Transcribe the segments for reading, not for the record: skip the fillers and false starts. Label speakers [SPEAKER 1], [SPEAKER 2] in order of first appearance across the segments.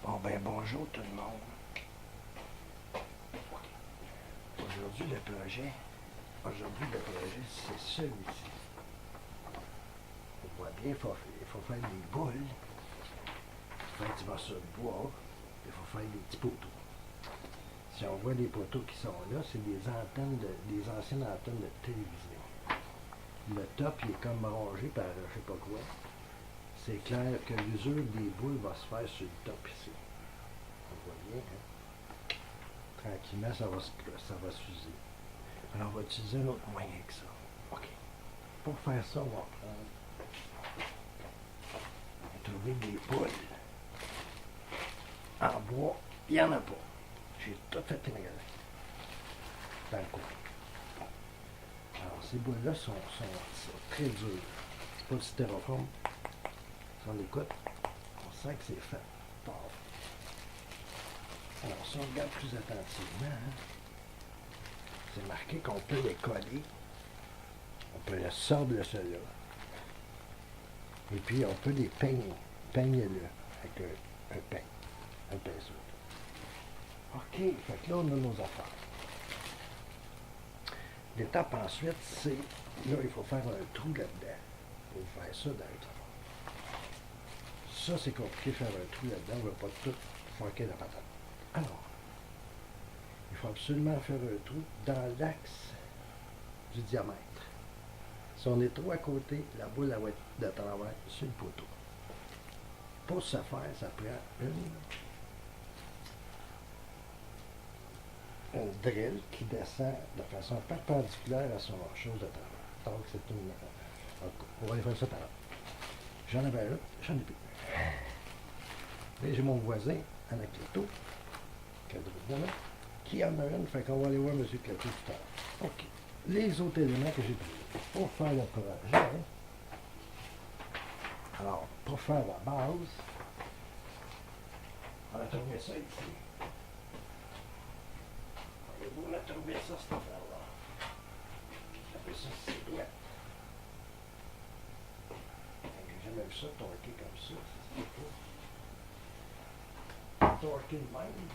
[SPEAKER 1] Bon, ben bonjour tout le monde. Aujourd'hui, le projet, c'est celui-ci. On voit bien, il faut faire des boules, faire du morceau de bois, il faut faire des petits poteaux. Si on voit les poteaux qui sont là, c'est des anciennes antennes de télévision. Le top, il est comme rongé par je sais pas quoi. C'est clair que l'usure des boules va se faire sur le top ici. On voit bien, hein? Tranquillement, ça va s'user. Alors, on va utiliser un autre moyen que ça. OK. Pour faire ça, on va trouver des boules en bois. Il n'y en a pas. J'ai tout fait les magasins dans le coin. Alors, ces boules-là sont très dures. C'est pas du styrofoam. Si on écoute, on sent que c'est fait fort. Alors, si on regarde plus attentivement, hein, c'est marqué qu'on peut les coller. On peut les sortir celui-là. Et puis, on peut les peigner. Peignez-le avec un pinceau. OK, fait que là, on a nos affaires. L'étape ensuite, c'est, là, il faut faire un trou là-dedans. Il faut faire ça dans le trou. Ça, c'est compliqué de faire un trou là-dedans. On ne veut pas tout manquer la patate. Alors, il faut absolument faire un trou dans l'axe du diamètre. Si on est trop à côté, la boule elle va être de travers sur le poteau. Pour ce faire, ça prend une drill qui descend de façon perpendiculaire à son chose de travers. Donc, c'est une... On va aller faire ça tout à l'heure. J'en avais un, j'en ai plus. Là, j'ai mon voisin, Anna Cléto, qui en a une, fait qu'on va aller voir M. Cléto tout à l'heure. OK. Les autres éléments que j'ai pris pour faire le projet. Alors, pour faire la base, on a trouvé ça ici. Voyez-vous, on a trouvé ça, cette affaire-là. J'appelle ça silhouette. J'ai jamais vu ça torqué comme ça. C'est pas torqué de même.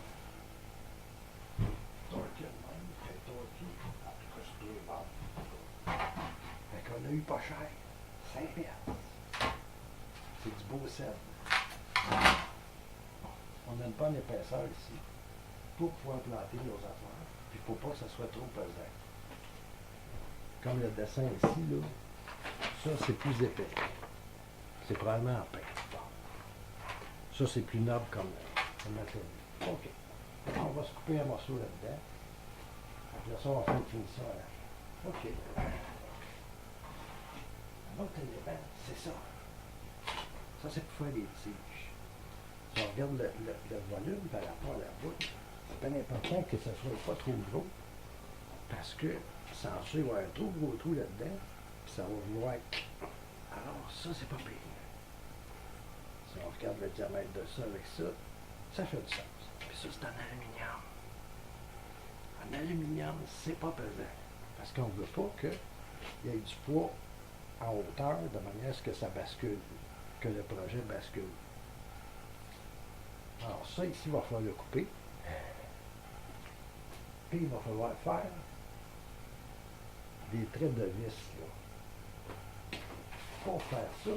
[SPEAKER 1] Torqué de même. Torqué. En tout cas, c'est deux barres. Fait qu'on a eu pas cher. 5 piastres. C'est du beau sel. On a une bonne épaisseur ici pour pouvoir planter nos affaires. Puis il ne faut pas que ça soit trop pesant. Comme le dessin ici, là, ça c'est plus épais. C'est probablement en pain. Ça c'est plus noble comme matériau. OK. On va se couper un morceau là-dedans. Après ça, on va faire une finition à la fin. OK. Un autre élément, c'est ça. Ça, c'est pour faire des tiges. Si on regarde le volume par rapport à la boule, c'est bien important que ça ne soit pas trop gros. Parce que sans ça, il va y avoir un trop gros trou là-dedans, puis ça va vouloir. Alors, ça, c'est pas pire. Si on regarde le diamètre de ça avec ça, ça fait du sens. Puis ça, c'est en aluminium. En aluminium, c'est pas pesant. Parce qu'on ne veut pas qu'il y ait du poids en hauteur de manière à ce que ça bascule, que le projet bascule. Alors ça, ici, il va falloir le couper. Puis il va falloir faire des traits de vis, là. Pour faire ça,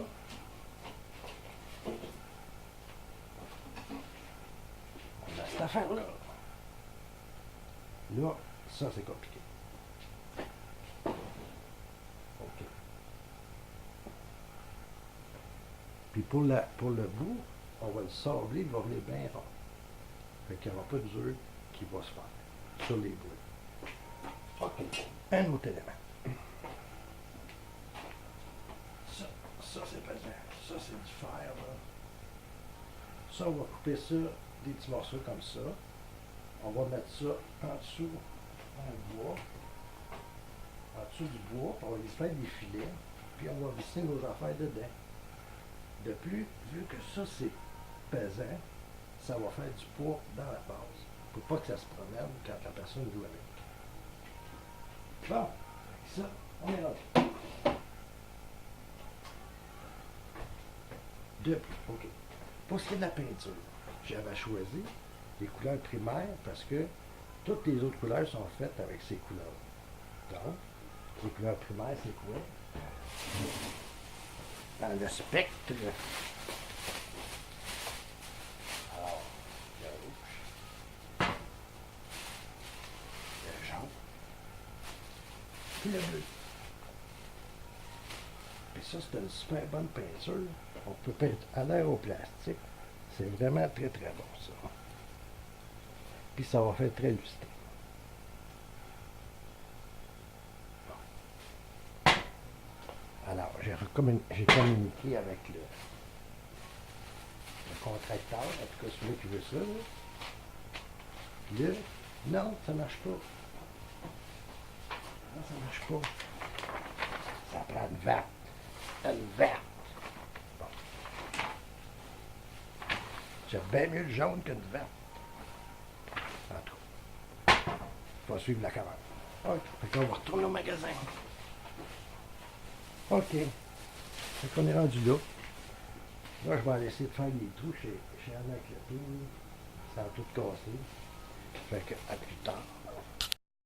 [SPEAKER 1] on a cette affaire-là. Là, ça, c'est compliqué. OK. Puis pour le bout, on va le sabler, il va venir bien rond. Fait qu'il n'y aura pas d'usure qui va se faire sur les boules. OK. Un autre élément. Ça c'est pesant. Ça, c'est du fer, là. Ça, on va couper ça, des petits morceaux comme ça. On va mettre ça en dessous, dans le bois. En dessous du bois, on va y faire des filets, puis on va visser nos affaires dedans. De plus, vu que ça, c'est pesant, ça va faire du poids dans la base. Pour pas que ça se promène quand la personne joue avec. Bon, ça, on est là. De plus, OK. Pour ce qui est de la peinture, j'avais choisi les couleurs primaires parce que toutes les autres couleurs sont faites avec ces couleurs. Donc, les couleurs primaires, c'est quoi? Dans le spectre, alors, le rouge, le jaune, puis le bleu. Puis ça, c'est une super bonne peinture. On peut peindre à l'air au plastique. C'est vraiment très très bon ça. Puis ça va faire très lustré. Bon. Alors, j'ai communiqué avec le contracteur, en tout cas celui qui veut ça. Là. Puis là, non, ça marche pas. Non, ça marche pas. Ça prend une verte. Une verte. Bon. J'aime bien mieux le jaune qu'une verte. En tout cas, il faut suivre la commande. OK. Fait qu'on va retourner au magasin. OK. Fait qu'on est rendu là. Là, je vais aller essayer de faire des trous chez Anna avec le tout. Ça a tout cassé. Fait que, à plus tard.